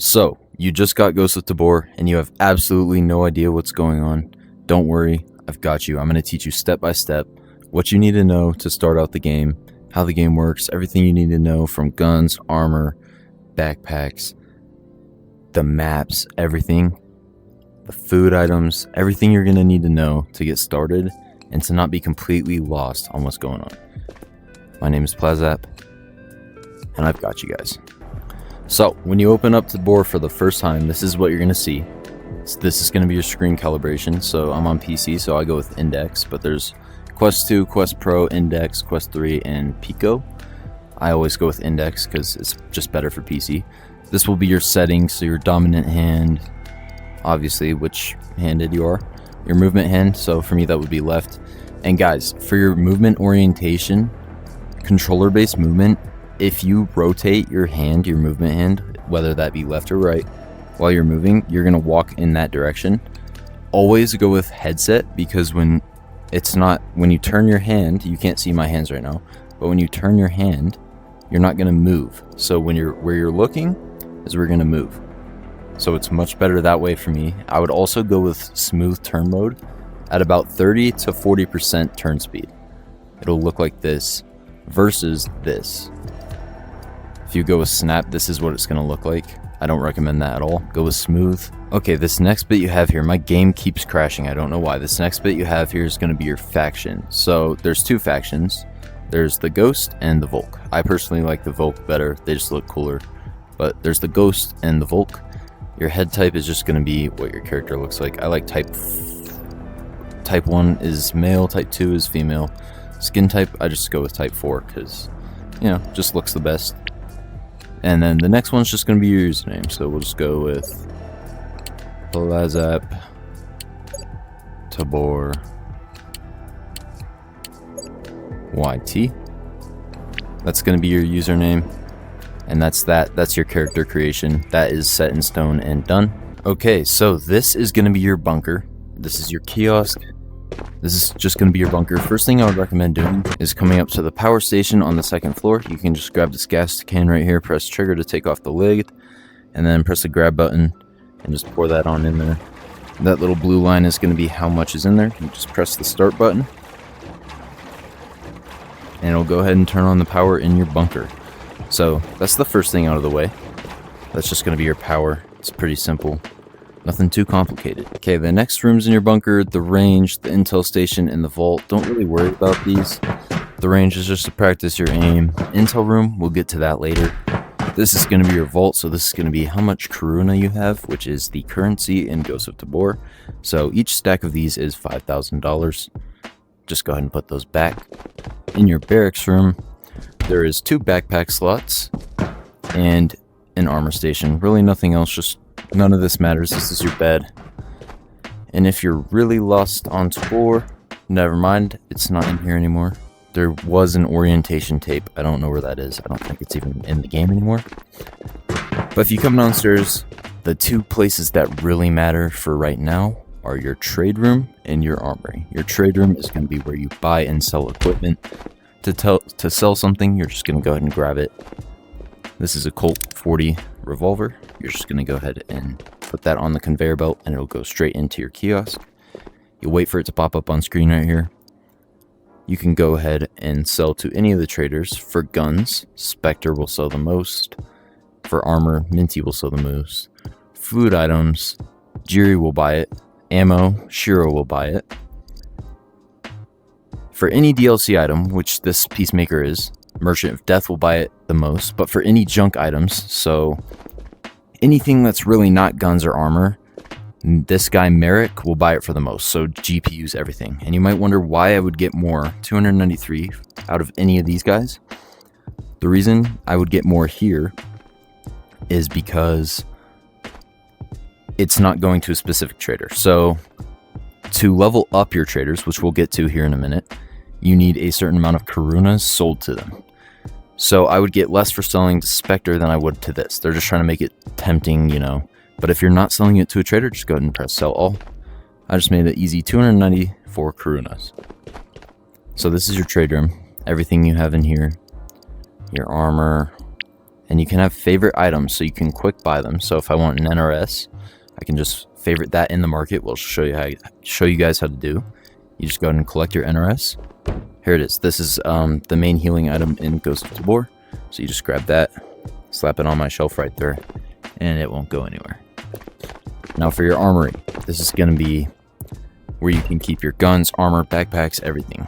So, you just got Ghost of Tabor, and you have absolutely no idea what's going on. Don't worry, I've got you. I'm going to teach you step by step what you need to know to start out the game, how the game works, everything you need to know from guns, armor, backpacks, the maps, everything, the food items, everything you're going to need to know to get started and to not be completely lost on what's going on. My name is Plazap, and I've got you guys. So, when you open up Tabor for the first time, this is what you're going to see. This is going to be your screen calibration. So, I'm on PC, so I go with Index, but there's Quest 2, Quest Pro, Index, Quest 3, and Pico. I always go with Index because it's just better for PC. This will be your settings, so your dominant hand, obviously, which handed you are, your movement hand, so for me that would be left. And guys, for your movement orientation, controller-based movement, if you rotate your hand, your movement hand, whether that be left or right, while you're moving, you're going to walk in that direction. Always go with headset, because when you turn your hand, you can't see my hands right now, but when you turn your hand, you're not going to move. So where you're looking is where you're going to move. So it's much better that way for me. I would also go with smooth turn mode at about 30 to 40% turn speed. It'll look like this versus this. If you go with snap, this is what it's going to look like. I don't recommend that at all. Go with smooth. Okay, this next bit you have here, my game keeps crashing. I don't know why. This next bit you have here is going to be your faction. So there's two factions. There's the Ghost and the Volk. I personally like the Volk better. They just look cooler. But there's the Ghost and the Volk. Your head type is just going to be what your character looks like. I like type 1 is male, type 2 is female. Skin type, I just go with type 4 because, just looks the best. And then the next one's just going to be your username. So we'll just go with Plazap Tabor YT. That's going to be your username. And that's your character creation. That is set in stone and done. Okay, so this is going to be your bunker. This is your kiosk. This is just going to be your bunker. First thing I would recommend doing is coming up to the power station on the second floor. You can just grab this gas can right here, press trigger to take off the lid, and then press the grab button and just pour that on in there. That little blue line is going to be how much is in there. You just press the start button, and it'll go ahead and turn on the power in your bunker. So that's the first thing out of the way. That's just going to be your power. It's pretty simple. Nothing too complicated. Okay, the next rooms in your bunker, the range, the intel station, and the vault. Don't really worry about these. The range is just to practice your aim. Intel room, we'll get to that later. This is going to be your vault, so this is going to be how much Karuna you have, which is the currency in Ghost of Tabor. So each stack of these is $5,000. Just go ahead and put those back. In your barracks room, there is 2 backpack slots and an armor station. Really nothing else, just none of this matters. This is your bed. And if you're really lost on Tabor, never mind, it's not in here anymore. There was an orientation tape. I don't know where that is. I don't think it's even in the game anymore. But if you come downstairs, the 2 places that really matter for right now are your trade room and your armory. Your trade room is going to be where you buy and sell equipment. To sell something, you're just going to go ahead and grab it. This is a Colt 40 revolver. You're just going to go ahead and put that on the conveyor belt and it'll go straight into your kiosk. You'll wait for it to pop up on screen right here. You can go ahead and sell to any of the traders. For guns, Spectre will sell the most. For armor, Minty will sell the most. Food items, Jiri will buy it. Ammo, Shiro will buy it. For any DLC item, which this Peacemaker is, Merchant of Death will buy it the most. But for any junk items, so anything that's really not guns or armor, this guy Merrick will buy it for the most. So GPUs, everything. And you might wonder why I would get more, 293 out of any of these guys. The reason I would get more here is because it's not going to a specific trader. So to level up your traders, which we'll get to here in a minute, you need a certain amount of Karunas sold to them. So I would get less for selling to Spectre than I would to this. They're just trying to make it tempting, But if you're not selling it to a trader, just go ahead and press sell all. I just made it easy, 294 Karunas. So this is your trade room. Everything you have in here. Your armor, And you can have favorite items, so you can quick buy them. So if I want an NRS, I can just favorite that in the market. We'll show you guys how to do. You just go ahead and collect your NRS. Here it is. This is the main healing item in Ghost of Tabor. So you just grab that, slap it on my shelf right there, and it won't go anywhere. Now for your armory, this is going to be where you can keep your guns, armor, backpacks, everything.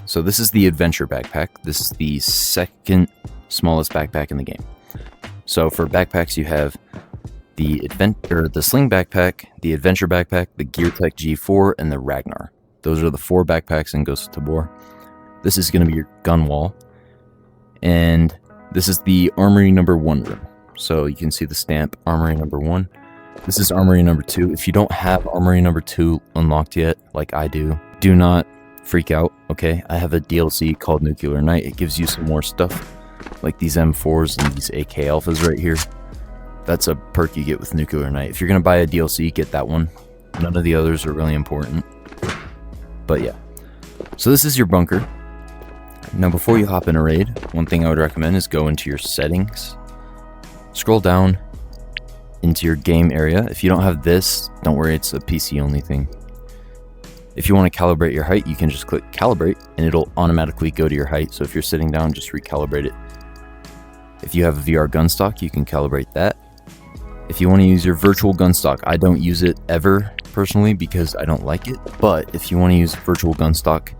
So this is the adventure backpack. This is the second smallest backpack in the game. So for backpacks, you have the sling backpack, the adventure backpack, the Gear Tech G4, and the Ragnar. Those are the 4 backpacks in Ghost of Tabor. This is going to be your gun wall. And this is the armory number 1 room. So you can see the stamp, armory number 1. This is armory number 2. If you don't have armory number 2 unlocked yet, like I do not freak out, okay? I have a DLC called Nuclear Night. It gives you some more stuff, like these M4s and these AK Alphas right here. That's a perk you get with Nuclear Night. If you're going to buy a DLC, get that one. None of the others are really important. But yeah. So this is your bunker. Now before you hop in a raid, one thing I would recommend is go into your settings. Scroll down into your game area. If you don't have this, don't worry, it's a PC only thing. If you want to calibrate your height, you can just click calibrate and it'll automatically go to your height. So if you're sitting down, just recalibrate it. If you have a VR gun stock, you can calibrate that. If you want to use your virtual gun stock, I don't use it ever personally because I don't like it. But if you want to use virtual gun stock,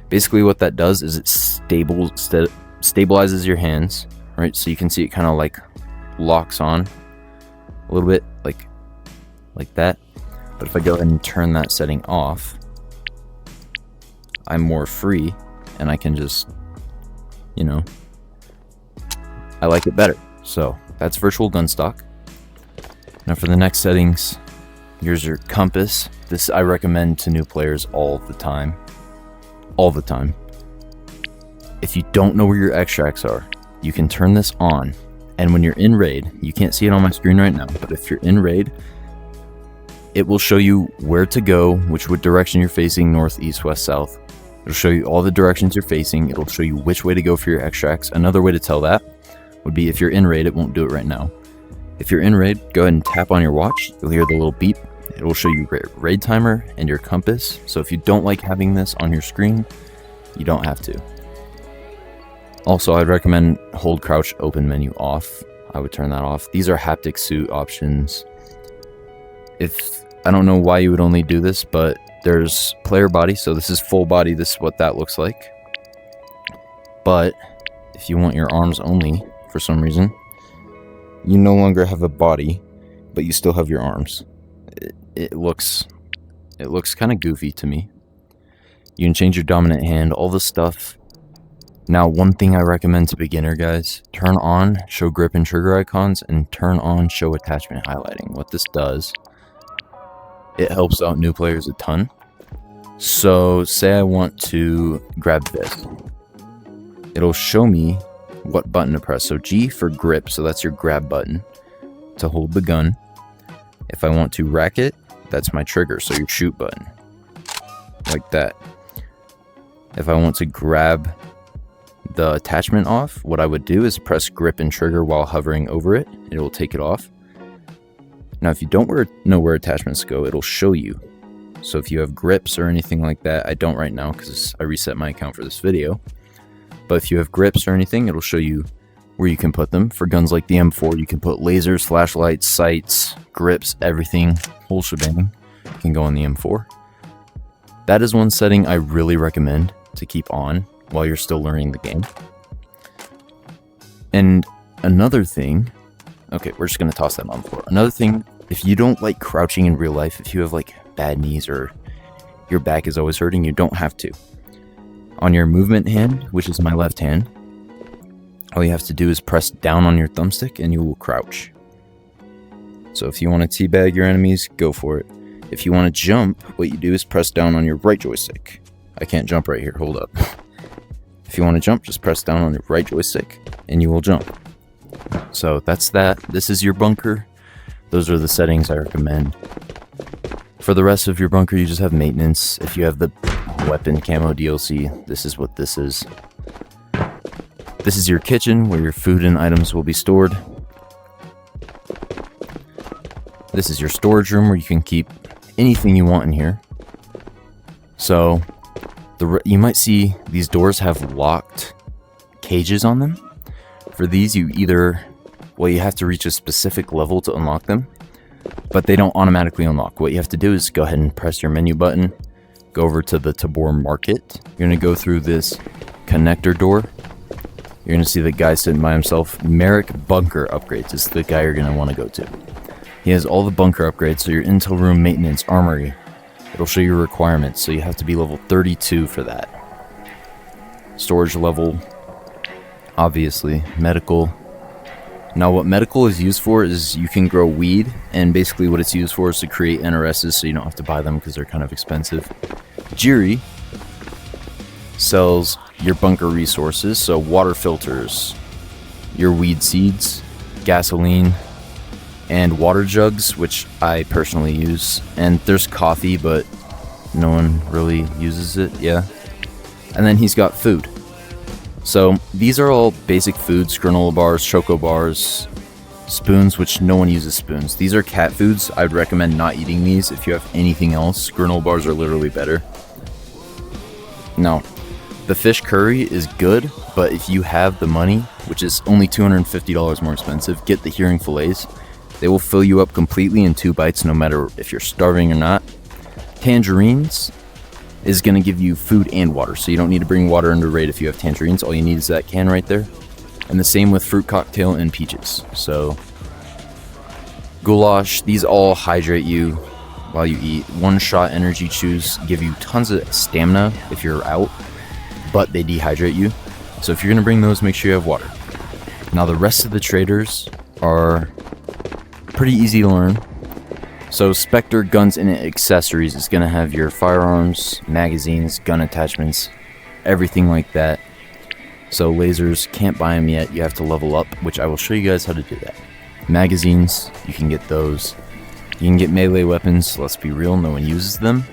basically what that does is it stabilizes your hands, right? So you can see it kind of like locks on a little bit like that. But if I go ahead and turn that setting off, I'm more free and I can just, you know, I like it better. So that's virtual gun stock. Now for the next settings, here's your compass. This I recommend to new players all the time. All the time. If you don't know where your extracts are, you can turn this on. And when you're in raid, you can't see it on my screen right now, but if you're in raid, it will show you where to go, which direction you're facing, north, east, west, south. It'll show you all the directions you're facing. It'll show you which way to go for your extracts. Another way to tell that would be if you're in raid, it won't do it right now. If you're in raid, go ahead and tap on your watch. You'll hear the little beep. It will show you raid timer and your compass. So if you don't like having this on your screen, you don't have to. Also, I'd recommend hold crouch open menu off. I would turn that off. These are haptic suit options. I don't know why you would only do this, but there's player body. So this is full body. This is what that looks like. But if you want your arms only for some reason, you no longer have a body, but you still have your arms. It looks kind of goofy to me. You can change your dominant hand, all this stuff. Now, one thing I recommend to beginner guys, turn on show grip and trigger icons and turn on show attachment highlighting. What this does, it helps out new players a ton. So say I want to grab this. It'll show me what button to press. So G for grip, so that's your grab button to hold the gun. If I want to rack it, that's my trigger, so your shoot button. Like that. If I want to grab the attachment off, what I would do is press grip and trigger while hovering over it. It will take it off. Now, if you don't know where attachments go, it'll show you. So if you have grips or anything like that, I don't right now because I reset my account for this video. But if you have grips or anything, it'll show you where you can put them. For guns like the M4, you can put lasers, flashlights, sights, grips, everything, whole shebang can go on the M4. That is one setting I really recommend to keep on while you're still learning the game. And another thing, okay, we're just going to toss that on the floor. Another thing, if you don't like crouching in real life, if you have like bad knees or your back is always hurting, you don't have to. On your movement hand, which is my left hand, all you have to do is press down on your thumbstick and you will crouch. So if you want to teabag your enemies, go for it. If you want to jump, what you do is press down on your right joystick. I can't jump right here, hold up. If you want to jump, just press down on your right joystick and you will jump. So that's that. This is your bunker. Those are the settings I recommend. For the rest of your bunker, you just have maintenance. If you have the weapon camo DLC, this is what this is. This is your kitchen where your food and items will be stored. This is your storage room where you can keep anything you want in here. So you might see these doors have locked cages on them. For these, you have to reach a specific level to unlock them, but they don't automatically unlock. What you have to do is go ahead and press your menu button, go over to the Tabor market. You're going to go through this connector door. You're going to see the guy sitting by himself. Merrick Bunker Upgrades is the guy you're going to want to go to. He has all the bunker upgrades, so your intel room, maintenance, armory. It'll show you requirements, so you have to be level 32 for that. Storage level, obviously. Medical. Now what medical is used for is you can grow weed, and basically what it's used for is to create NRSs, so you don't have to buy them because they're kind of expensive. Jiri sells your bunker resources, so water filters, your weed seeds, gasoline, and water jugs, which I personally use. And there's coffee, but no one really uses it, yeah. And then he's got food. So these are all basic foods: granola bars, choco bars, spoons, which no one uses spoons. These are cat foods. I'd recommend not eating these if you have anything else. Granola bars are literally better. Now, the fish curry is good, but if you have the money, which is only $250 more expensive, get the herring fillets. They will fill you up completely in 2 bites, no matter if you're starving or not. Tangerines is going to give you food and water, so you don't need to bring water under raid if you have tangerines. All you need is that can right there. And the same with fruit cocktail and peaches. So goulash, these all hydrate you while you eat. One shot energy chews give you tons of stamina if you're out, but they dehydrate you. So if you're going to bring those, make sure you have water. Now the rest of the traders are pretty easy to learn. So Spectre Guns and Accessories is going to have your firearms, magazines, gun attachments, everything like that. So lasers, can't buy them yet, you have to level up, which I will show you guys how to do that. Magazines, you can get those. You can get melee weapons, let's be real, no one uses them.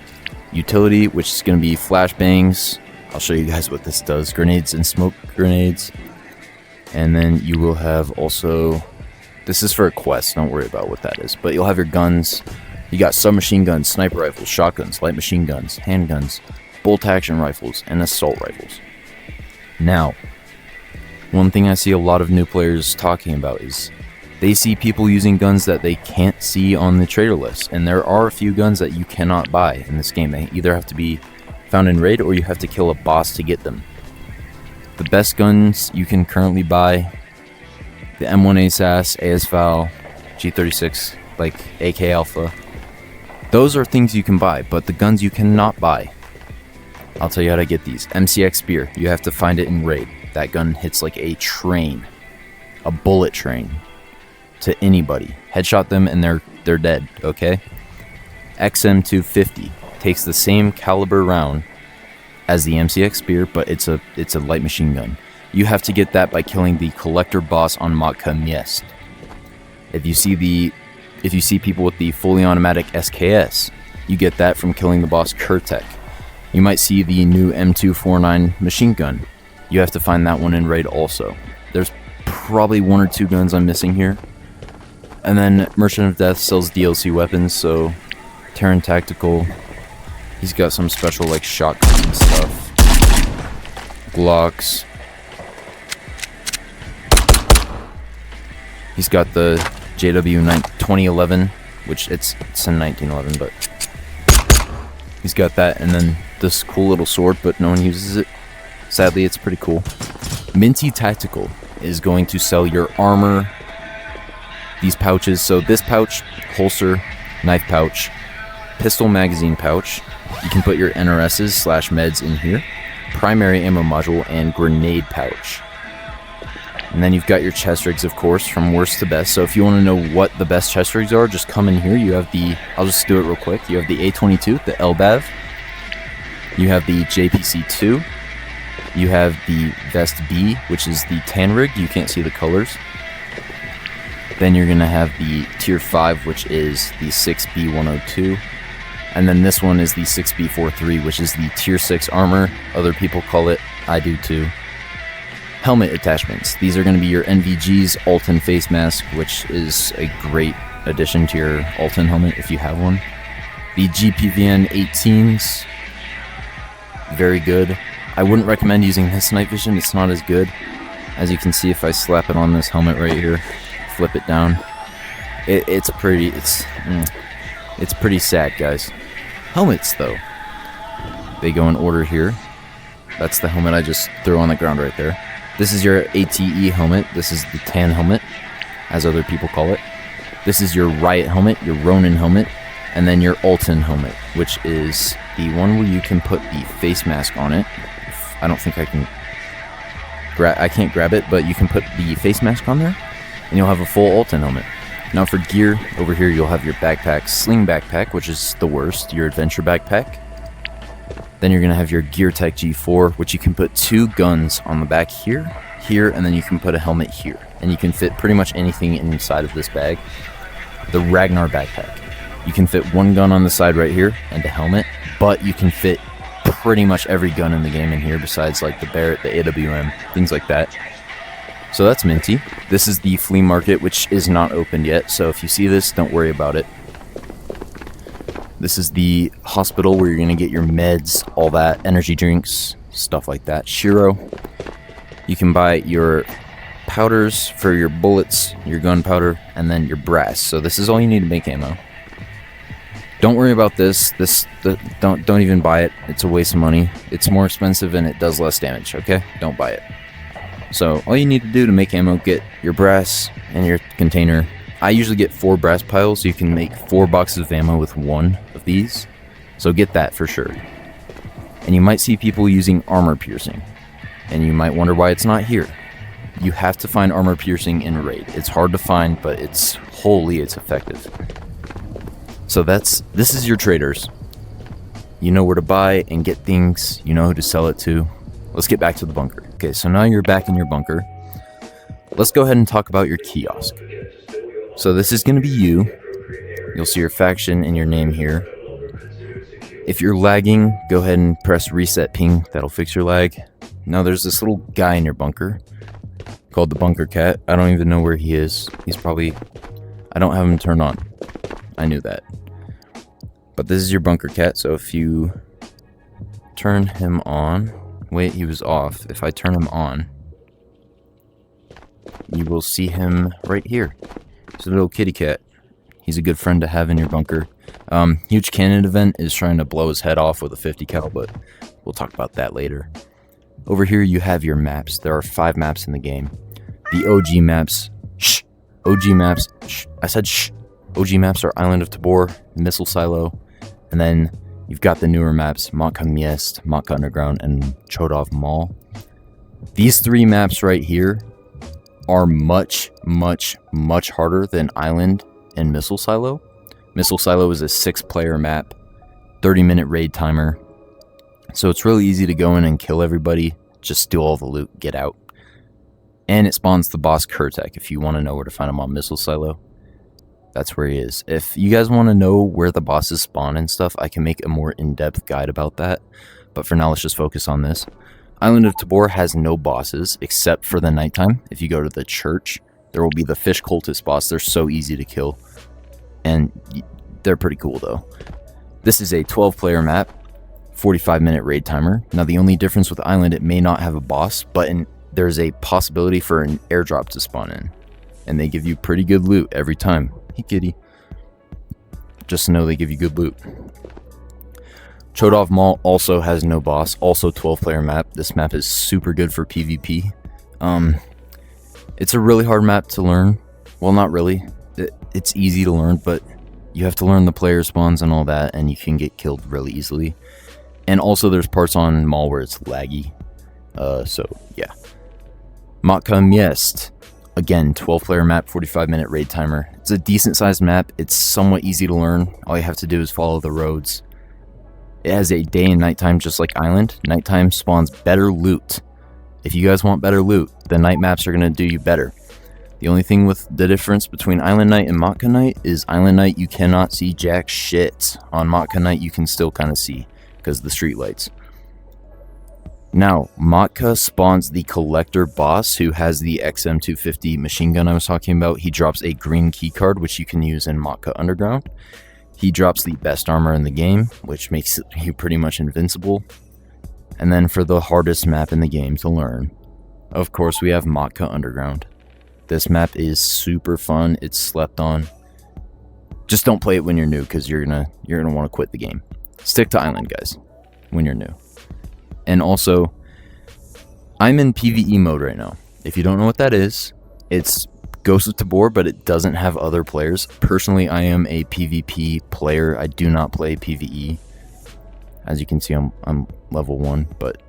Utility, which is going to be flashbangs. I'll show you guys what this does. Grenades and smoke grenades. And then you will have also... This is for a quest, don't worry about what that is. But you'll have your guns. You got submachine guns, sniper rifles, shotguns, light machine guns, handguns, bolt action rifles, and assault rifles. Now, one thing I see a lot of new players talking about is they see people using guns that they can't see on the trader list. And there are a few guns that you cannot buy in this game. They either have to be found in raid or you have to kill a boss to get them. The best guns you can currently buy: the M1 ASAS, ASVAL, G36, like AK Alpha. Those are things you can buy, but the guns you cannot buy. I'll tell you how to get these. MCX Spear, you have to find it in raid. That gun hits like a train, a bullet train, to anybody. Headshot them and they're dead, okay? XM250 takes the same caliber round as the MCX Spear, but it's a light machine gun. You have to get that by killing the collector boss on Matka Miest. If you see people with the fully automatic SKS, you get that from killing the boss Kurtek. You might see the new M249 machine gun. You have to find that one in raid also. There's probably 1 or 2 guns I'm missing here. And then Merchant of Death sells DLC weapons, so Terran Tactical, he's got some special like shotgun and stuff. Glocks. He's got the JW 2011, which it's in 1911, but he's got that, and then this cool little sword, but no one uses it. Sadly, it's pretty cool. Minty Tactical is going to sell your armor, these pouches. So this pouch, holster, knife pouch, pistol magazine pouch. You can put your NRSs/meds in here. Primary ammo module and grenade pouch. And then you've got your chest rigs, of course, from worst to best. So if you want to know what the best chest rigs are, just come in here. You have the, I'll just do it real quick. You have the A22, the LBAV. You have the JPC2. You have the Vest B, which is the tan rig. You can't see the colors. Then you're going to have the Tier 5, which is the 6B102. And then this one is the 6B43, which is the Tier 6 armor. Other people call it, I do too. Helmet attachments. These are going to be your NVG's Alton face mask, which is a great addition to your Alton helmet if you have one. The GPVN 18s, very good. I wouldn't recommend using this night vision, it's not as good. As you can see, if I slap it on this helmet right here, flip it down, it's pretty sad, guys. Helmets, though, they go in order here. That's the helmet I just threw on the ground right there. This is your ATE helmet. This is the tan helmet, as other people call it. This is your Riot helmet, your Ronin helmet, and then your Alton helmet, which is the one where you can put the face mask on it. I don't think I can I can't grab it, but you can put the face mask on there, and you'll have a full Alton helmet. Now for gear, over here you'll have your backpack, sling backpack, which is the worst, your adventure backpack. Then you're going to have your Gear Tech G4, which you can put 2 guns on the back here, and then you can put a helmet here. And you can fit pretty much anything inside of this bag. The Ragnar backpack. You can fit 1 gun on the side right here, and a helmet, but you can fit pretty much every gun in the game in here, besides like the Barrett, the AWM, things like that. So that's minty. This is the flea market, which is not opened yet, so if you see this, don't worry about it. This is the hospital where you're going to get your meds, all that, energy drinks, stuff like that. Shiro. You can buy your powders for your bullets, your gunpowder, and then your brass. So this is all you need to make ammo. Don't worry about this. Don't even buy it. It's a waste of money. It's more expensive and it does less damage, okay? Don't buy it. So all you need to do to make ammo, get your brass and your container. I usually get 4 brass piles, so you can make 4 boxes of ammo with 1 of these. So get that for sure. And you might see people using armor piercing, and you might wonder why it's not here. You have to find armor piercing in Raid. It's hard to find, but it's effective. So this is your traders. You know where to buy and get things, you know who to sell it to. Let's get back to the bunker. Okay, so now you're back in your bunker. Let's go ahead and talk about your kiosk. So this is going to be you. You'll see your faction and your name here. If you're lagging, go ahead and press reset ping. That'll fix your lag. Now there's this little guy in your bunker called the Bunker Cat. I don't even know where he is. He's probably... I don't have him turned on. I knew that. But this is your Bunker Cat, so if you turn him on... Wait, he was off. If I turn him on, you will see him right here. It's a little kitty cat. He's a good friend to have in your bunker. Huge Cannon event is trying to blow his head off with a 50 cal, but we'll talk about that later. Over here you have your maps. There are 5 maps in the game. The OG maps. Shh. OG maps. Shh. I said shh. OG maps are Island of Tabor, Missile Silo, and then you've got the newer maps, Matka Miest, Matka Underground, and Chodov Mall. These 3 maps right here are much harder than Island and Missile Silo. Missile Silo is a 6-player map, 30-minute raid timer. So it's really easy to go in and kill everybody, just steal all the loot, get out. And it spawns the boss Kurtek if you want to know where to find him on Missile Silo. That's where he is. If you guys want to know where the bosses spawn and stuff, I can make a more in-depth guide about that. But for now, let's just focus on this. Island of Tabor has no bosses except for the nighttime. If you go to the church, there will be the fish cultist boss. They're so easy to kill. And they're pretty cool though. This is a 12-player map, 45-minute raid timer. Now the only difference with Island, it may not have a boss, but there's a possibility for an airdrop to spawn in. And they give you pretty good loot every time. Hey kitty. Just know they give you good loot. Chodov Mall also has no boss, also 12-player map. This map is super good for PvP. It's a really hard map to learn. Well, not really. It's easy to learn, but you have to learn the player spawns and all that, and you can get killed really easily. And also there's parts on Mall where it's laggy. So, yeah. Matka Miest. Again, 12-player map, 45-minute raid timer. It's a decent-sized map. It's somewhat easy to learn. All you have to do is follow the roads. It has a day and nighttime just like Island. Nighttime spawns better loot. If you guys want better loot, the night maps are going to do you better. The only thing with the difference between Island Night and Matka Night is Island Night you cannot see jack shit. On Matka Night you can still kind of see because of the street lights. Now, Matka spawns the collector boss who has the XM250 machine gun I was talking about. He drops a green key card, which you can use in Matka Underground. He drops the best armor in the game, which makes you pretty much invincible. And then for the hardest map in the game to learn, of course, we have Matka Underground. This map is super fun. It's slept on. Just don't play it when you're new, because you're gonna want to quit the game. Stick to Island, guys, when you're new. And also, I'm in PvE mode right now. If you don't know what that is, it's Ghost of Tabor, but it doesn't have other players. Personally, I am a PvP player. I do not play PvE. As you can see, I'm level 1, but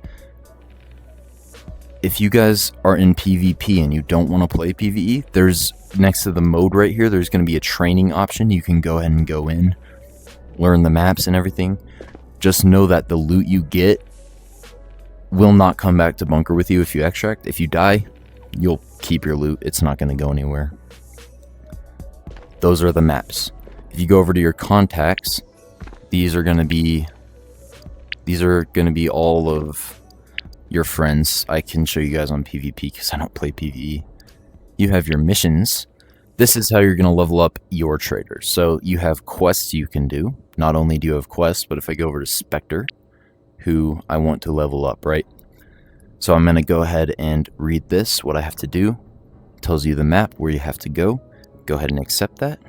if you guys are in PvP and you don't want to play PvE, there's next to the mode right here, there's going to be a training option. You can go ahead and go in, learn the maps and everything. Just know that the loot you get will not come back to bunker with you if you extract. If you die, you'll keep your loot. It's not going to go anywhere. Those are the maps. If you go over to your contacts, these are going to be all of your friends. I can show you guys on PvP because I don't play PvE. You have your missions. This is how you're going to level up your trader. So you have quests you can do. Not only do you have quests, but if I go over to Spectre, who I want to level up, right? So I'm going to go ahead and read this, what I have to do. It tells you the map where you have to go. Go ahead and accept that.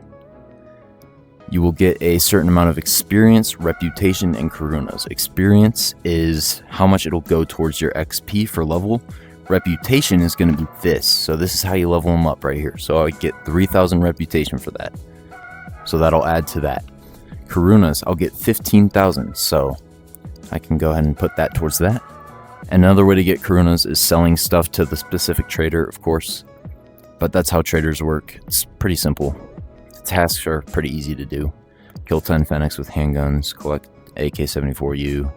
You will get a certain amount of experience, reputation, and karunas. Experience is how much it'll go towards your XP for level. Reputation is going to be this. So this is how you level them up right here. So I get 3,000 reputation for that. So that'll add to that. Karunas, I'll get 15,000. So I can go ahead and put that towards that. Another way to get karunas is selling stuff to the specific trader, of course. But that's how traders work. It's pretty simple. The tasks are pretty easy to do. Kill 10 Fennecs with handguns, collect AK-74U.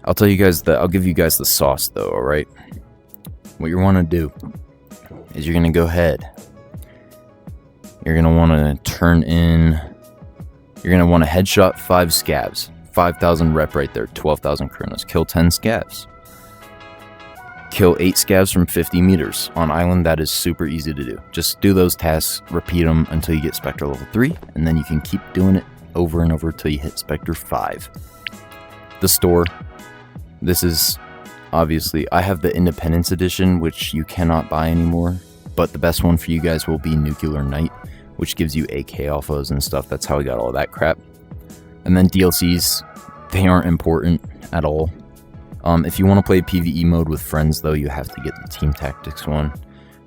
I'll tell you guys I'll give you guys the sauce though, alright? What you want to do is you're going to go ahead. You're going to want to turn in. You're going to want to headshot 5 scavs. 5,000 rep right there, 12,000 karunas. Kill 10 scavs. Kill 8 scavs from 50 meters. On island, that is super easy to do. Just do those tasks, repeat them until you get Spectre level 3, and then you can keep doing it over and over until you hit Spectre 5. The store. This is, obviously, I have the Independence Edition, which you cannot buy anymore, but the best one for you guys will be Nuclear Knight, which gives you AK alphas and stuff. That's how I got all that crap. And then DLCs, they aren't important at all. If you want to play PvE mode with friends, though, you have to get the Team Tactics one.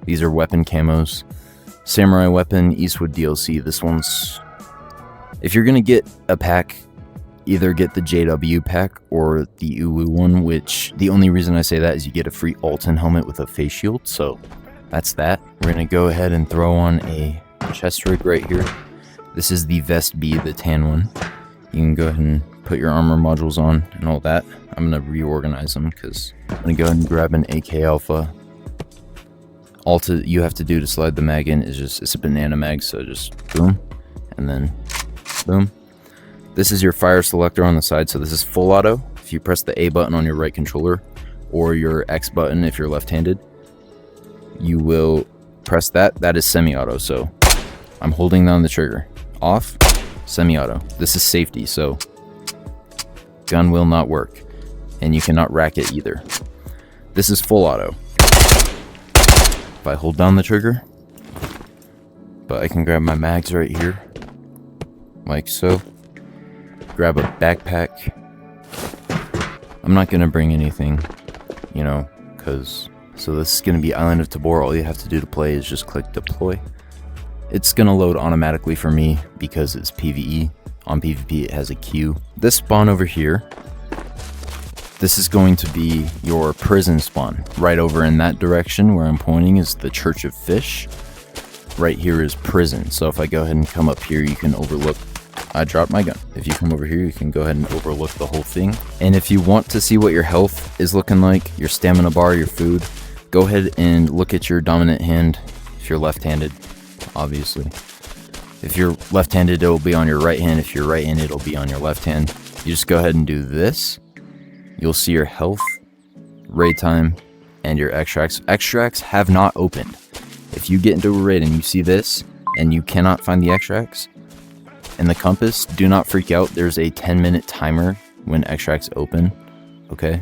These are weapon camos. Samurai weapon, Eastwood DLC. This one's... If you're going to get a pack, either get the JW pack or the Uwu one, which the only reason I say that is you get a free Alton helmet with a face shield. So that's that. We're going to go ahead and throw on a chest rig right here. This is the Vest B, the tan one. You can go ahead and put your armor modules on and all that. I'm going to reorganize them because I'm going to go ahead and grab an AK Alpha. All you have to do to slide the mag in is it's a banana mag, so just boom, and then boom. This is your fire selector on the side, so this is full auto. If you press the A button on your right controller, or your X button if you're left-handed, you will press that. That is semi-auto, so I'm holding down the trigger. Off. Semi-auto. This is safety, so gun will not work, and you cannot rack it either. This is full auto. If I hold down the trigger, but I can grab my mags right here, like so. Grab a backpack. I'm not gonna bring anything, you know, so this is gonna be Island of Tabor. All you have to do to play is just click deploy. It's going to load automatically for me because it's PvE. On PvP, it has a queue. This spawn over here, this is going to be your prison spawn. Right over in that direction where I'm pointing is the Church of Fish. Right here is prison. So if I go ahead and come up here, you can overlook... I dropped my gun. If you come over here, you can go ahead and overlook the whole thing. And if you want to see what your health is looking like, your stamina bar, your food, go ahead and look at your dominant hand if you're left-handed. Obviously, if you're left-handed, it will be on your right hand. If you're right-handed, it'll be on your left hand. You just go ahead and do this, you'll see your health, raid time, and your extracts. Extracts have not opened. If you get into a raid and you see this, and you cannot find the extracts, and the compass, do not freak out. There's a 10-minute timer when extracts open, okay?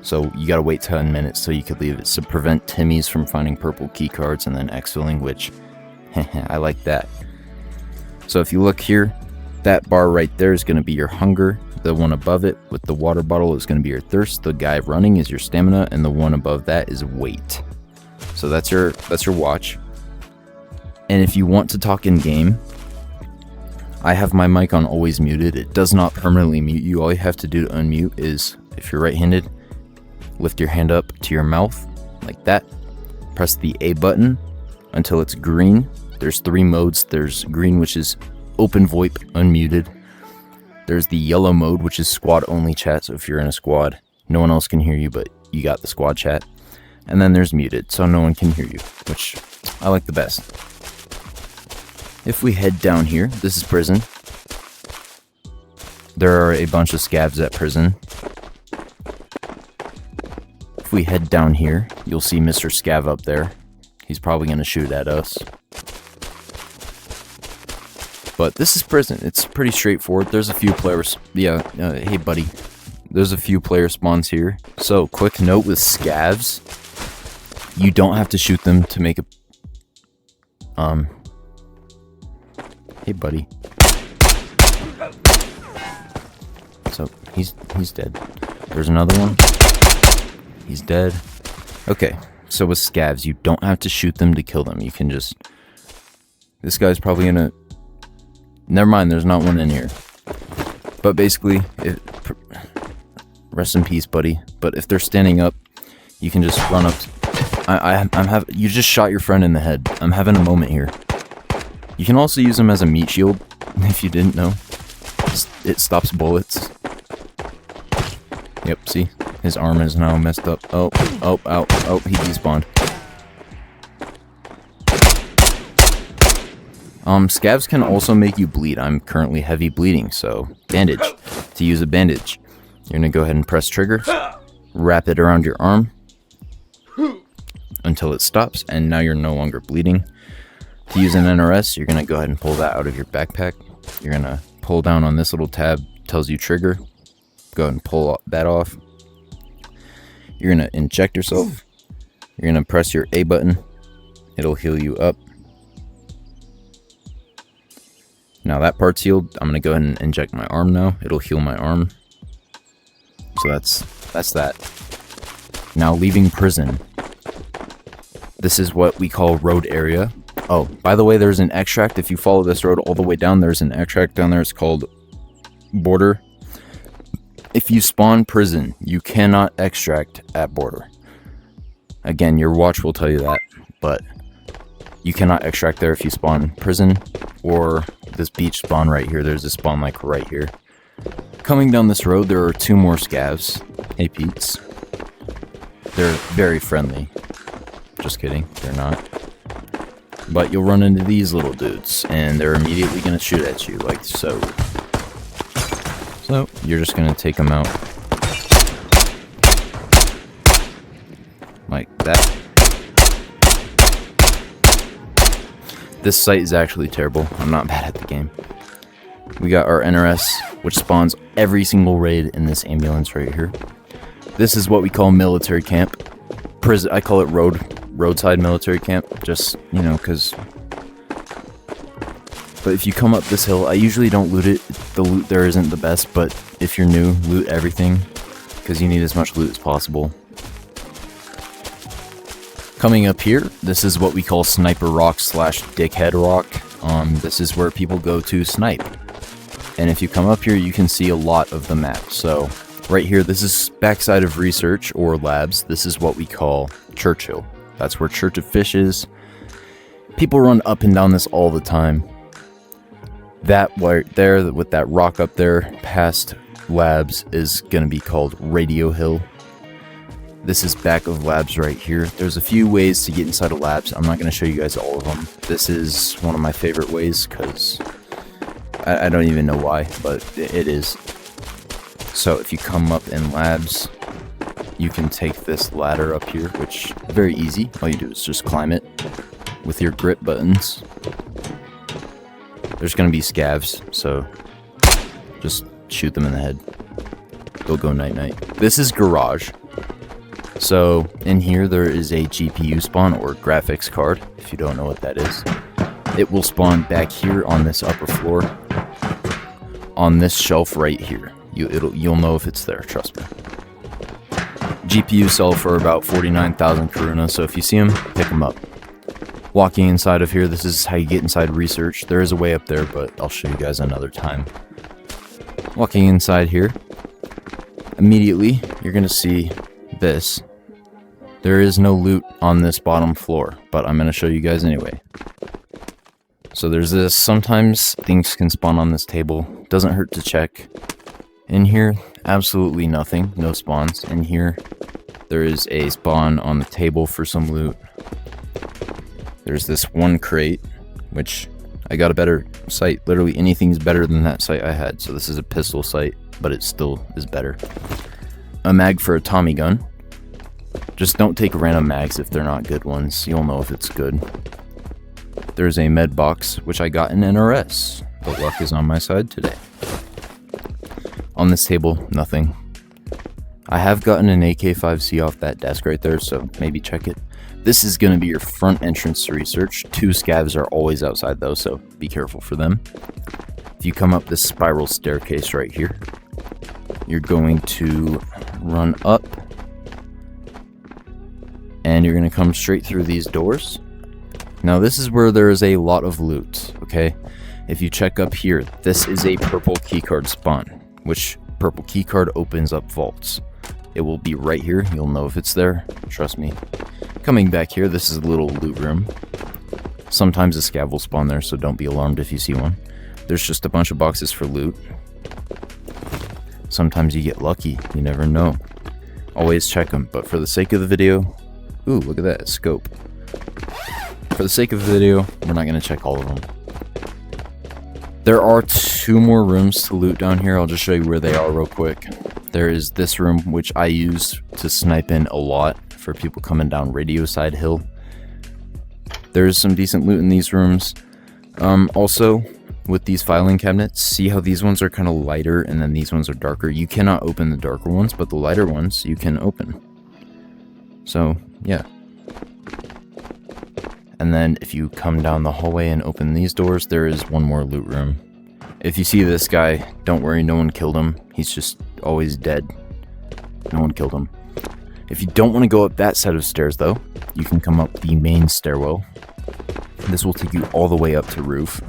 So you gotta wait 10 minutes so you could leave it, to prevent timmies from finding purple key cards and then exfilling, which, I like that. So if you look here, that bar right there is gonna be your hunger. The one above it with the water bottle is gonna be your thirst. The guy running is your stamina, and the one above that is weight. So that's your watch. And if you want to talk in game, I have my mic on always muted. It does not permanently mute you. All you have to do to unmute is, if you're right-handed, lift your hand up to your mouth like that. Press the A button until it's green. There's 3 modes. There's green, which is open VoIP, unmuted. There's the yellow mode, which is squad only chat. So if you're in a squad, no one else can hear you, but you got the squad chat. And then there's muted, so no one can hear you, which I like the best. If we head down here, this is prison. There are a bunch of scavs at prison. If we head down here, you'll see Mr. Scav up there. He's probably going to shoot at us. But this is prison. It's pretty straightforward. There's a few players. Yeah, hey buddy. There's a few player spawns here. So, quick note with scavs. You don't have to shoot them to make a... Hey buddy. So, he's dead. There's another one. He's dead. Okay, so with scavs, you don't have to shoot them to kill them. You can just... This guy's probably gonna... Never mind, there's not one in here. But basically, rest in peace, buddy. But if they're standing up, you can just run up. You just shot your friend in the head. I'm having a moment here. You can also use them as a meat shield, if you didn't know. It stops bullets. Yep, see? His arm is now messed up. Oh, he despawned. Scavs can also make you bleed. I'm currently heavy bleeding, so bandage. To use a bandage, you're gonna go ahead and press trigger, wrap it around your arm until it stops, and now you're no longer bleeding. To use an NRS, you're gonna go ahead and pull that out of your backpack. You're gonna pull down on this little tab, tells you trigger. Go ahead and pull that off. You're gonna inject yourself. You're gonna press your A button. It'll heal you up. Now that part's healed. I'm gonna go ahead and inject my arm now. It'll heal my arm. So that's that. Now leaving prison. This is what we call road area. Oh, by the way, there's an extract. If you follow this road all the way down, there's an extract down there. It's called border. If you spawn prison, you cannot extract at border. Again, your watch will tell you that, but you cannot extract there if you spawn prison or this beach spawn right here. There's a spawn like right here. Coming down this road, there are 2 more scavs. Hey, Pete's. They're very friendly. Just kidding, they're not. But you'll run into these little dudes, and they're immediately going to shoot at you, like so. So, you're just going to take them out. Like that. This site is actually terrible. I'm not bad at the game. We got our NRS, which spawns every single raid in this ambulance right here. This is what we call military camp. Prison. I call it roadside military camp. Just, you know, because... But if you come up this hill, I usually don't loot it. The loot there isn't the best, but if you're new, loot everything. Because you need as much loot as possible. Coming up here, this is what we call Sniper Rock / Dickhead Rock. This is where people go to snipe. And if you come up here, you can see a lot of the map. So, right here, this is backside of research or labs. This is what we call Churchill. That's where Church of Fish is. People run up and down this all the time. That right there, with that rock up there, past labs, is going to be called Radio Hill. This is back of labs right here. There's a few ways to get inside of labs. I'm not going to show you guys all of them. This is one of my favorite ways because I don't even know why, but it is. So if you come up in labs, you can take this ladder up here, which is very easy. All you do is just climb it with your grip buttons. There's going to be scavs, so just shoot them in the head. They'll go night-night. This is garage. So in here there is a GPU spawn, or graphics card, if you don't know what that is. It will spawn back here on this upper floor, on this shelf right here. You'll know if it's there, trust me. GPU sell for about 49,000 Karuna, so if you see them, pick them up. Walking inside of here, this is how you get inside research. There is a way up there, but I'll show you guys another time. Walking inside here, immediately you're going to see this. There is no loot on this bottom floor, but I'm going to show you guys anyway. So there's this. Sometimes things can spawn on this table. Doesn't hurt to check. In here, absolutely nothing. No spawns. In here, there is a spawn on the table for some loot. There's this one crate, which I got a better sight. Literally anything's better than that sight I had. So this is a pistol sight, but it still is better. A mag for a Tommy gun. Just don't take random mags if they're not good ones. You'll know if it's good. There's a med box, which I got in NRS. The luck is on my side today. On this table, nothing. I have gotten an AK-5C off that desk right there, so maybe check it. This is going to be your front entrance to research. 2 scavs are always outside though, so be careful for them. If you come up this spiral staircase right here, you're going to run up, and you're going to come straight through these doors. Now this is where there is a lot of loot, okay? If you check up here, this is a purple keycard spawn, which purple keycard opens up vaults. It will be right here. You'll know if it's there. Trust me. Coming back here, this is a little loot room. Sometimes a scav will spawn there, so don't be alarmed if you see one. There's just a bunch of boxes for loot. Sometimes you get lucky. You never know. Always check them, but for the sake of the video... Ooh, look at that, scope. For the sake of the video, we're not going to check all of them. There are 2 more rooms to loot down here. I'll just show you where they are real quick. There is this room, which I use to snipe in a lot for people coming down Radio Side Hill. There's some decent loot in these rooms. Also, with these filing cabinets, see how these ones are kind of lighter and then these ones are darker. You cannot open the darker ones, but the lighter ones you can open. So, yeah. And then if you come down the hallway and open these doors, there is one more loot room. If you see this guy, don't worry, no one killed him. He's just always dead. No one killed him. If you don't want to go up that set of stairs though, you can come up the main stairwell. This will take you all the way up to roof.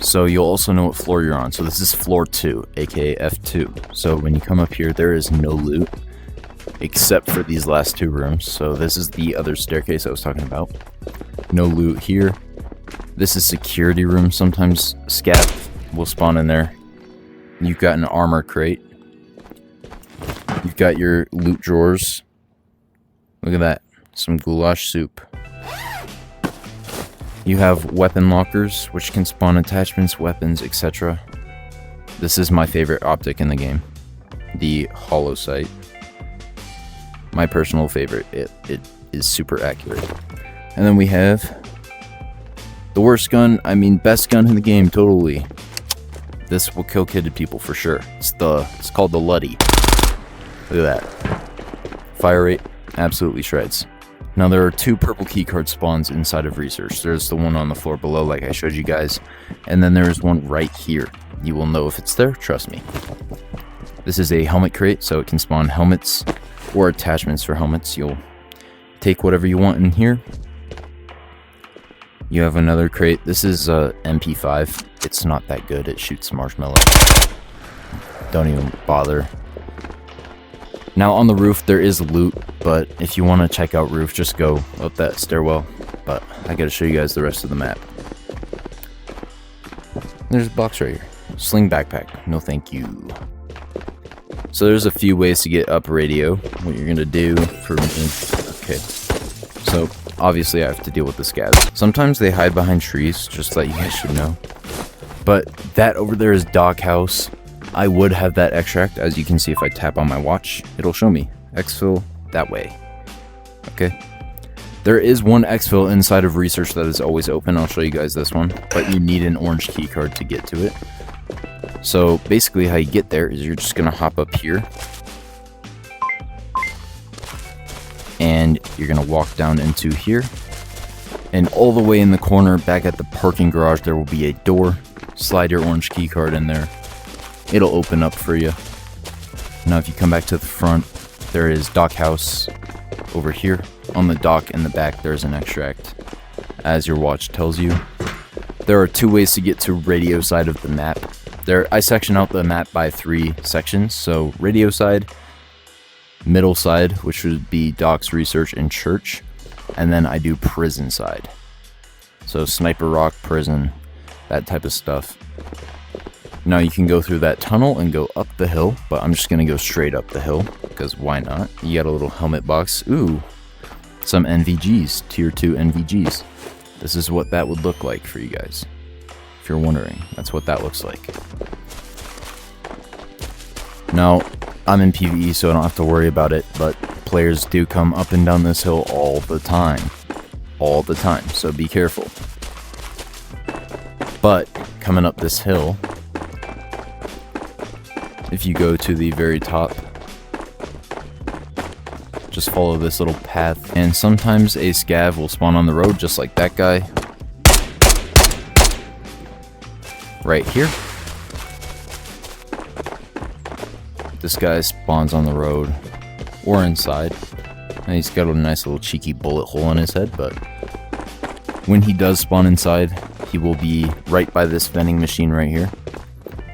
So you'll also know what floor you're on. So this is floor 2, aka F2. So when you come up here, there is no loot, except for these last 2 rooms. So this is the other staircase I was talking about. No loot here. This is security room. Sometimes scav will spawn in there. You've got an armor crate. You've got your loot drawers. Look at that. Some goulash soup. You have weapon lockers, which can spawn attachments, weapons, etc. This is my favorite optic in the game. The hollow sight. My personal favorite. It is super accurate. And then we have the worst gun, best gun in the game, totally. This will kill kitted people for sure. It's called the Luddy. Look at that. Fire rate absolutely shreds. Now there are 2 purple keycard spawns inside of research. There's the one on the floor below, like I showed you guys, and then there's one right here. You will know if it's there, trust me. This is a helmet crate, so it can spawn helmets or attachments for helmets. You'll take whatever you want in here. You have another crate. This is a MP5. It's not that good. It shoots marshmallow. Don't even bother. Now on the roof there is loot, but if you want to check out roof, just go up that stairwell. But I gotta show you guys the rest of the map. There's a box right here. Sling backpack. No thank you. So there's a few ways to get up radio. What you're gonna do for me. Okay. So obviously I have to deal with the scavs. Sometimes they hide behind trees, just like you guys should know. But that over there is Doghouse. I would have that extract. As you can see, if I tap on my watch, it'll show me exfil that way. Okay. There is one exfil inside of research that is always open. I'll show you guys this one, but you need an orange key card to get to it. So basically how you get there is you're just gonna hop up here and you're gonna walk down into here, and all the way in the corner back at the parking garage there will be a door. Slide your orange key card in there, it'll open up for you. Now if you come back to the front, there is dock house over here. On the dock in the back there's an extract, as your watch tells you. There are 2 ways to get to radio side of the map. I section out the map by 3 sections. So radio side, middle side, which would be docks, research, and church, and then I do prison side. So sniper rock, prison, that type of stuff. Now you can go through that tunnel and go up the hill, but I'm just gonna go straight up the hill because why not? You got a little helmet box. Ooh, some NVGs, tier 2 NVGs. This is what that would look like for you guys. If you're wondering, that's what that looks like. Now, I'm in PvE, so I don't have to worry about it, but players do come up and down this hill all the time. All the time, so be careful. But, coming up this hill, if you go to the very top, just follow this little path, and sometimes a scav will spawn on the road, just like that guy. Right here. This guy spawns on the road or inside, and he's got a nice little cheeky bullet hole in his head, but when he does spawn inside, he will be right by this vending machine right here,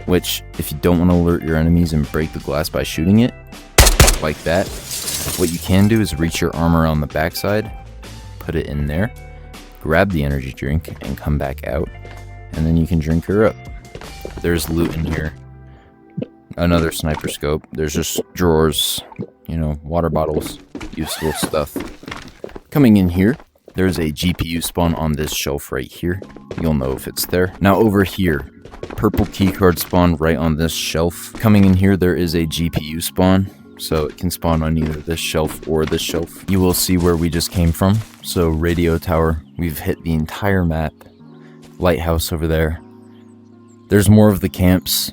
which if you don't want to alert your enemies and break the glass by shooting it like that, what you can do is reach your armor on the backside, put it in there, grab the energy drink, and come back out, and then you can drink her up. There's loot in here. Another sniper scope. There's just drawers, you know, water bottles, useful stuff. Coming in here, there's a GPU spawn on this shelf right here. You'll know if it's there. Now over here, purple keycard spawn right on this shelf. Coming in here, there is a GPU spawn. So it can spawn on either this shelf or this shelf. You will see where we just came from. So radio tower, we've hit the entire map. Lighthouse over there. There's more of the camps,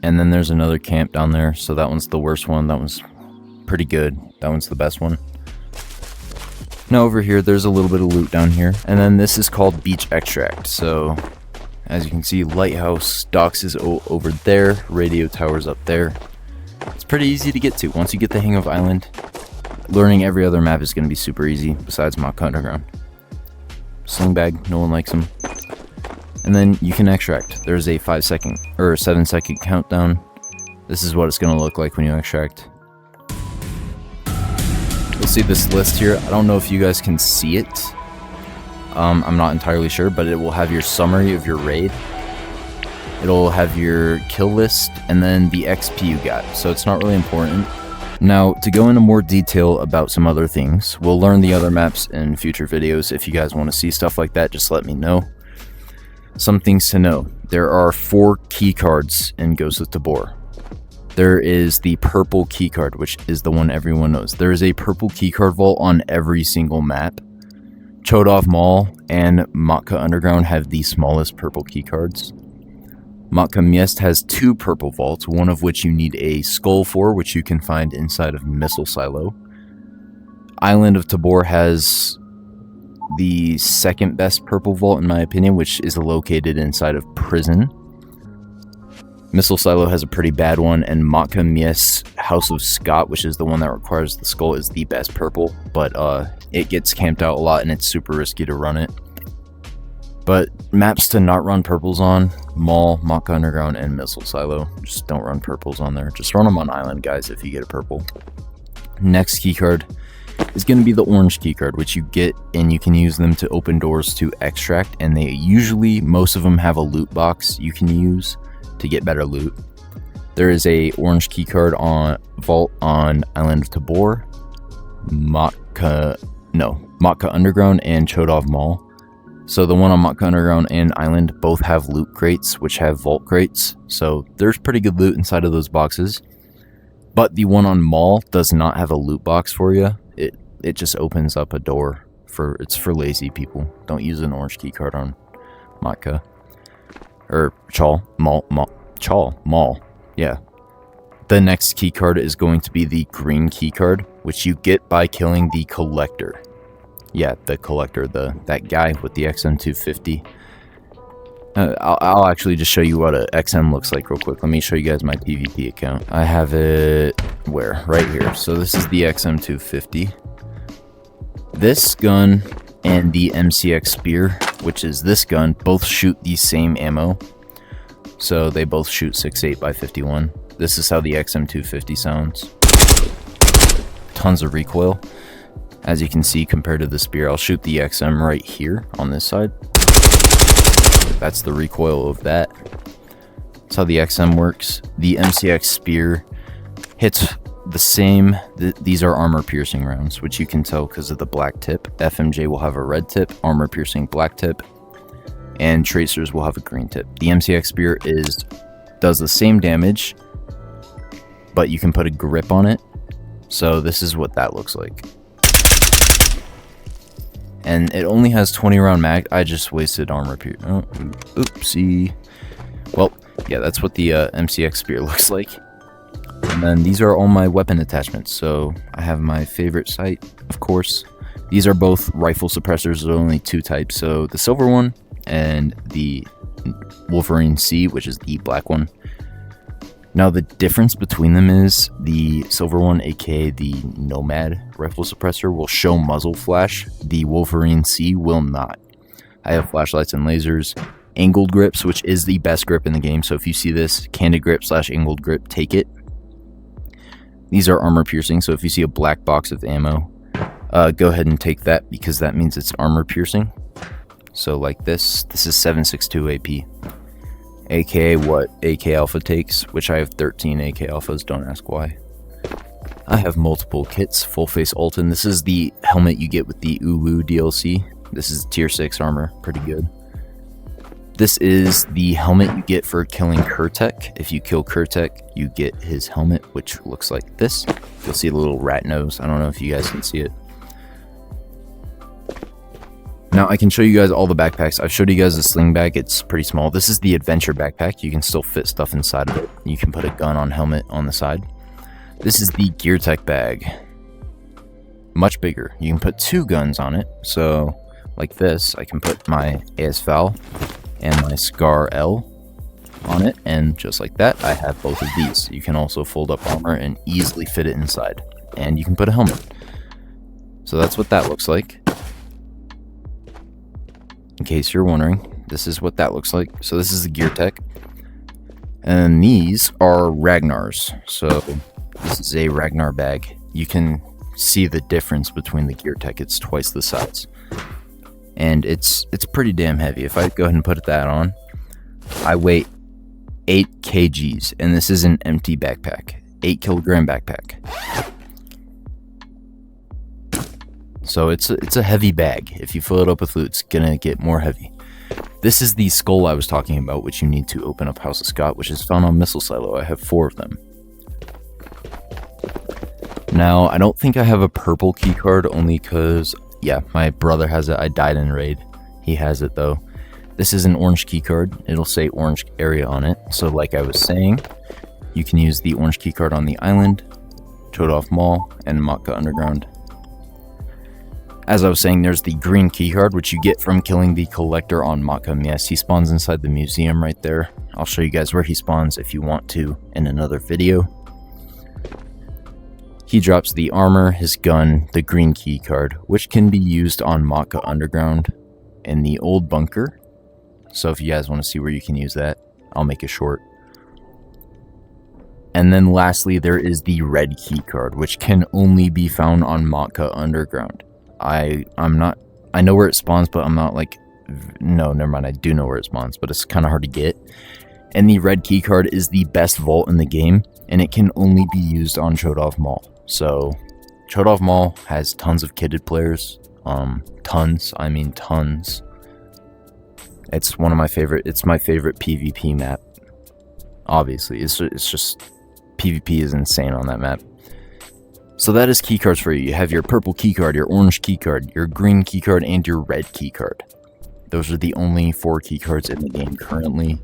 and then there's another camp down there. So that one's the worst one. That one's pretty good. That one's the best one. Now over here, there's a little bit of loot down here. And then this is called beach extract. So as you can see, lighthouse, docks is over there. Radio tower's up there. It's pretty easy to get to. Once you get the hang of Island, learning every other map is going to be super easy, besides Mach Underground. Sling bag, no one likes them. And then you can extract. There's a 5-second or 7-second countdown. This is what it's going to look like when you extract. You'll see this list here. I don't know if you guys can see it. I'm not entirely sure, but it will have your summary of your raid. It'll have your kill list and then the XP you got, so it's not really important. Now, to go into more detail about some other things, we'll learn the other maps in future videos. If you guys want to see stuff like that, just let me know. Some things to know. There are 4 key cards in Ghost of Tabor. There is the purple key card, which is the one everyone knows. There is a purple key card vault on every single map. Chodov Mall and Matka Underground have the smallest purple key cards. Matka Miest has 2 purple vaults, one of which you need a skull for, which you can find inside of Missile Silo. Island of Tabor has the 2nd best purple vault in my opinion, which is located inside of Prison. Missile Silo has a pretty bad one, and Matka Miest House of Scott, which is the one that requires the skull, is the best purple, but it gets camped out a lot and it's super risky to run it. But maps to not run purples on: Mall, Matka Underground, and Missile Silo. Just don't run purples on there. Just run them on Island, guys, if you get a purple. Next keycard is going to be the orange keycard, which you get and you can use them to open doors to extract, and they usually, most of them have a loot box you can use to get better loot. There is a orange keycard on vault on Island of Tabor, Matka Underground, and Chodov Mall. So the one on Matka Underground and Island both have loot crates, which have vault crates. So there's pretty good loot inside of those boxes. But the one on Mall does not have a loot box for you. It just opens up a door. It's for lazy people. Don't use an orange key card on Matka. Or Mall. Yeah. The next key card is going to be the green key card, which you get by killing the collector. Yeah, the collector, that guy with the XM250. I'll actually just show you what a XM looks like real quick. Let me show you guys my PvP account. I have it where? Right here. So this is the XM250. This gun and the MCX Spear, which is this gun, both shoot the same ammo. So they both shoot 6.8 by 51. This is how the XM250 sounds. Tons of recoil. As you can see, compared to the Spear, I'll shoot the XM right here on this side. That's the recoil of that. That's how the XM works. The MCX Spear hits the same. These are armor piercing rounds, which you can tell because of the black tip. FMJ will have a red tip, armor piercing black tip, and tracers will have a green tip. The MCX Spear does the same damage, but you can put a grip on it. So this is what that looks like. And it only has 20 round mag. I just wasted armor piercing. Oh, oopsie. Well, yeah, that's what the MCX Spear looks like. And then these are all my weapon attachments. So I have my favorite sight, of course. These are both rifle suppressors. There's only two types. So the silver one and the Wolverine C, which is the black one. Now the difference between them is the silver one, aka the Nomad rifle suppressor, will show muzzle flash. The Wolverine C will not. I have flashlights and lasers. Angled grips, which is the best grip in the game. So if you see this candid grip / angled grip, take it. These are armor piercing. So if you see a black box of ammo, go ahead and take that because that means it's armor piercing. So like this is 7.62 AP. aka what AK Alpha takes, which I have 13 AK Alphas, don't ask why. I have multiple kits, full face Alton. This is the helmet you get with the Uwu DLC. This is tier 6 armor, pretty good. This is the helmet you get for killing Kurtek. If you kill Kurtek, you get his helmet, which looks like this. You'll see the little rat nose. I don't know if you guys can see it. Now I can show you guys all the backpacks. I've showed you guys the sling bag. It's pretty small. This is the adventure backpack. You can still fit stuff inside of it. You can put a gun on helmet on the side. This is the Gear Tech bag. Much bigger. You can put 2 guns on it. So like this, I can put my ASVAL and my Scar L on it. And just like that, I have both of these. You can also fold up armor and easily fit it inside. And you can put a helmet. So that's what that looks like. In case you're wondering, this is what that looks like. So this is the Gear Tech. And these are Ragnar's. So this is a Ragnar bag. You can see the difference between the Gear Tech. It's twice the size. And it's pretty damn heavy. If I go ahead and put that on, I weigh 8 kgs. And this is an empty backpack. 8 kilogram backpack. So it's a heavy bag. If you fill it up with loot, it's gonna get more heavy. This is the skull I was talking about, which you need to open up House of Scott, which is found on Missile Silo. I have 4 of them. Now, I don't think I have a purple key card, only because, yeah, my brother has it. I died in raid. He has it, though. This is an orange key card. It'll say orange area on it. So like I was saying, you can use the orange key card on the island, Chodov Mall, and Matka Underground. As I was saying, there's the green key card, which you get from killing the collector on Matka. Yes, he spawns inside the museum right there. I'll show you guys where he spawns if you want to in another video. He drops the armor, his gun, the green key card, which can be used on Matka Underground in the old bunker. So if you guys want to see where you can use that, I'll make it short. And then lastly, there is the red key card, which can only be found on Matka Underground. I know where it spawns, but I'm not like, no, never mind, I do know where it spawns, but it's kind of hard to get. And the red key card is the best vault in the game, and it can only be used on Chodov Mall. So Chodov Mall has tons of kitted players, tons. It's one of my favorite. It's my favorite PvP map. Obviously, it's just PvP is insane on that map. So that is keycards for you. You have your purple keycard, your orange keycard, your green keycard, and your red keycard. Those are the only 4 keycards in the game currently.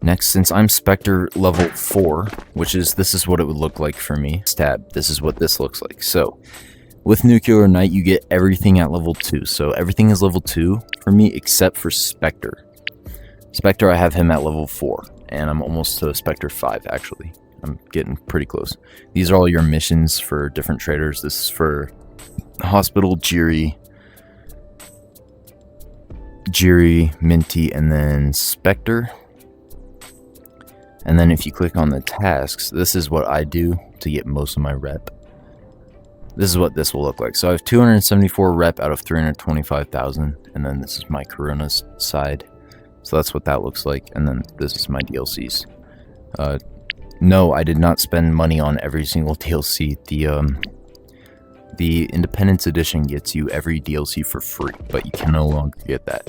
Next, since I'm Spectre level 4, this is what it would look like for me. Tab, this is what this looks like. So, with Nuclear Knight, you get everything at level 2. So everything is level 2 for me except for Spectre. Spectre, I have him at level 4, and I'm almost to Spectre 5 actually. I'm getting pretty close. These are all your missions for different traders. This is for Hospital, Jiri, Minty, and then Spectre. And then if you click on the tasks, this is what I do to get most of my rep. This is what this will look like. So I have 274 rep out of 325,000, and then this is my Corona side. So that's what that looks like, and then this is my DLCs. No, I did not spend money on every single DLC. The Independence Edition gets you every DLC for free, but you can no longer get that.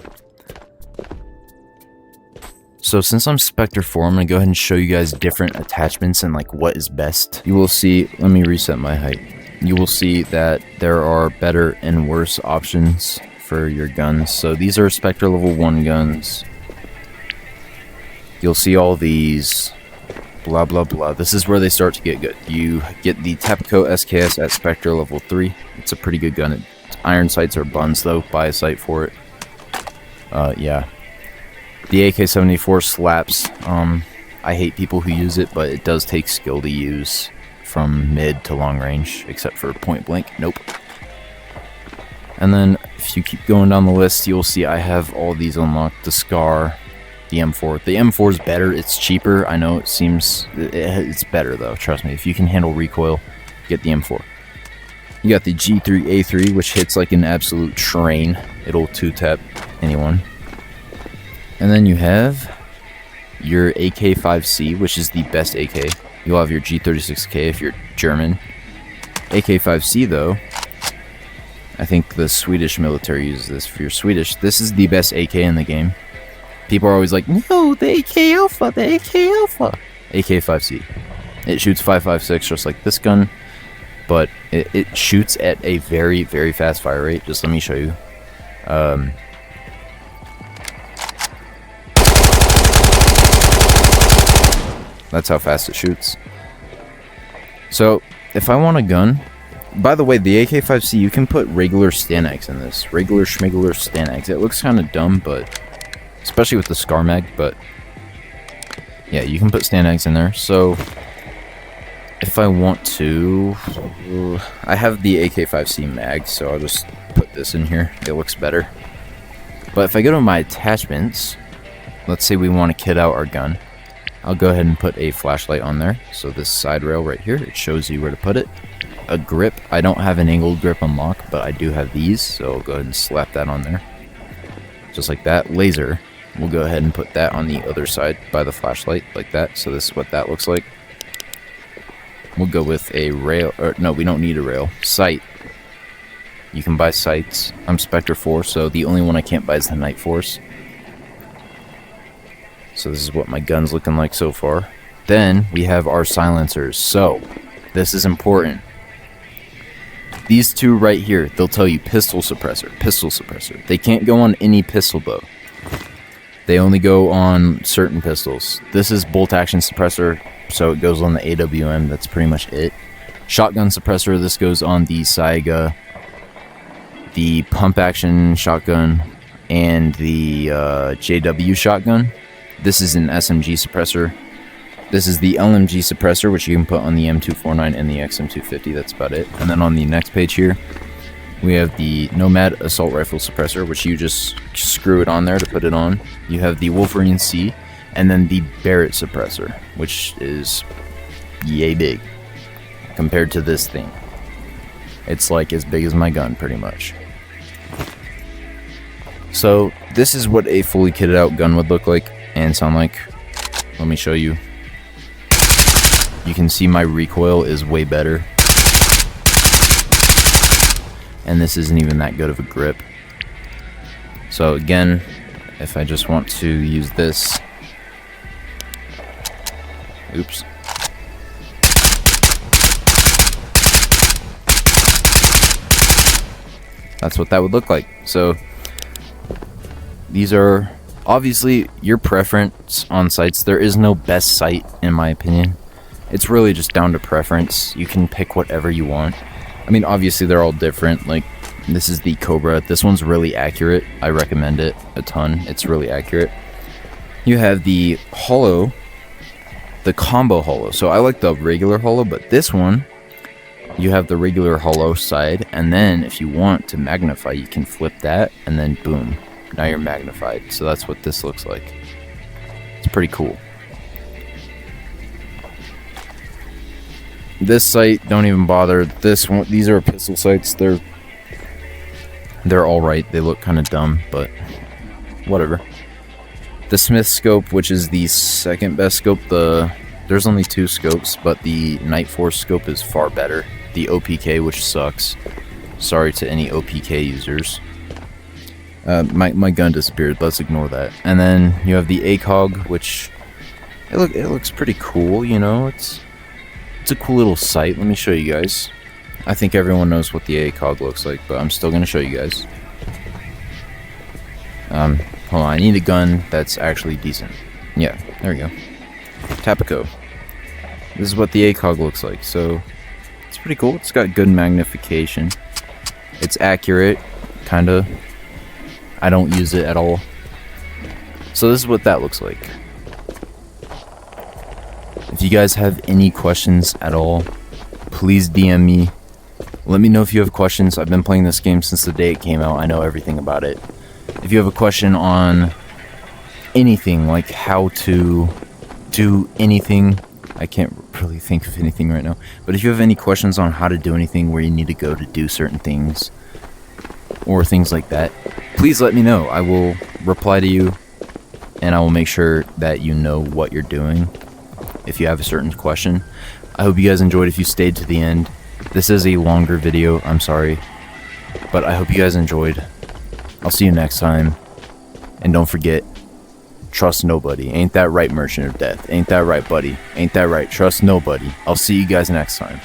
So since I'm Spectre 4, I'm going to go ahead and show you guys different attachments and like what is best. You will see, let me reset my height. You will see that there are better and worse options for your guns. So these are Spectre level 1 guns. You'll see all these, blah blah blah. This is where they start to get good. You get the Tapco SKS at Spectre level 3. It's a pretty good gun. Iron sights are buns though. Buy a sight for it. Yeah. The AK-74 slaps. I hate people who use it, but it does take skill to use from mid to long range, except for point blank. Nope. And then if you keep going down the list, you'll see I have all these unlocked. The Scar, the M4. The M4 is better. It's cheaper. I know it seems... it's better, though. Trust me. If you can handle recoil, get the M4. You got the G3A3, which hits like an absolute train. It'll two-tap anyone. And then you have your AK-5C, which is the best AK. You'll have your G36K if you're German. AK-5C, though, I think the Swedish military uses this. If you're Swedish, this is the best AK in the game. People are always like, no, the AK Alpha, the AK Alpha. AK-5C. It shoots 5.56 just like this gun, but it shoots at a very, very fast fire rate. Just let me show you. That's how fast it shoots. So, if I want a gun... By the way, the AK-5C, you can put regular Stanags in this. Regular schmigler Stanags. It looks kind of dumb, but... especially with the Scar mag, but... yeah, you can put Stanags in there. So, if I want to... I have the AK-5C mag, so I'll just put this in here. It looks better. But if I go to my attachments... let's say we want to kit out our gun. I'll go ahead and put a flashlight on there. So this side rail right here, it shows you where to put it. A grip. I don't have an angled grip unlock, but I do have these. So I'll go ahead and slap that on there. Just like that. Laser. We'll go ahead and put that on the other side by the flashlight, like that. So this is what that looks like. We'll go with a rail. Or no, we don't need a rail. Sight. You can buy sights. I'm Spectre 4, so the only one I can't buy is the Night Force. So this is what my gun's looking like so far. Then we have our silencers. So this is important. These two right here, they'll tell you pistol suppressor, pistol suppressor. They can't go on any pistol bow. They only go on certain pistols. This is bolt action suppressor, so it goes on the AWM. That's pretty much it. Shotgun suppressor, this goes on the Saiga, the pump action shotgun, and the JW shotgun. This is an SMG suppressor. This is the LMG suppressor, which you can put on the M249 and the XM250. That's about it. And then on the next page here, we have the Nomad assault rifle suppressor, which you just screw it on there to put it on. You have the Wolverine C, and then the Barrett suppressor, which is yay big compared to this thing. It's like as big as my gun, pretty much. So this is what a fully kitted out gun would look like and sound like. Let me show you. You can see my recoil is way better. And this isn't even that good of a grip. So again, if I just want to use this, oops. That's what that would look like. So these are obviously your preference on sights. There is no best sight in my opinion. It's really just down to preference. You can pick whatever you want. I mean, obviously they're all different. Like, this is the Cobra. This one's really accurate. I recommend it a ton. It's really accurate. You have the hollow, the combo hollow. So I like the regular hollow, but this one, you have the regular hollow side, and then if you want to magnify, you can flip that, and then boom, now you're magnified. So that's what this looks like. It's pretty cool. This sight, don't even bother. This one, these are pistol sights. They're all right. They look kind of dumb, but whatever. The Smith scope, which is the second best scope. There's only 2 scopes, but the Night Force scope is far better. The OPK, which sucks. Sorry to any OPK users. My gun disappeared. Let's ignore that. And then you have the ACOG, which it looks pretty cool. You know, it's a cool little sight. Let me show you guys. I think everyone knows what the ACOG looks like, but I'm still gonna show you guys. Hold on. I need a gun that's actually decent. Yeah, there we go. Tapico. This is what the ACOG looks like. So it's pretty cool. It's got good magnification. It's accurate, kinda. I don't use it at all. So this is what that looks like. If you guys have any questions at all, please DM me. Let me know if you have questions. I've been playing this game since the day it came out. I know everything about it. If you have a question on anything, like how to do anything, I can't really think of anything right now, but if you have any questions on how to do anything, where you need to go to do certain things, or things like that, please let me know. I will reply to you, and I will make sure that you know what you're doing if you have a certain question. I hope you guys enjoyed if you stayed to the end. This is a longer video, I'm sorry, but I hope you guys enjoyed. I'll see you next time, and don't forget, trust nobody. Ain't that right, Merchant of Death? Ain't that right, buddy? Ain't that right? Trust nobody. I'll see you guys next time.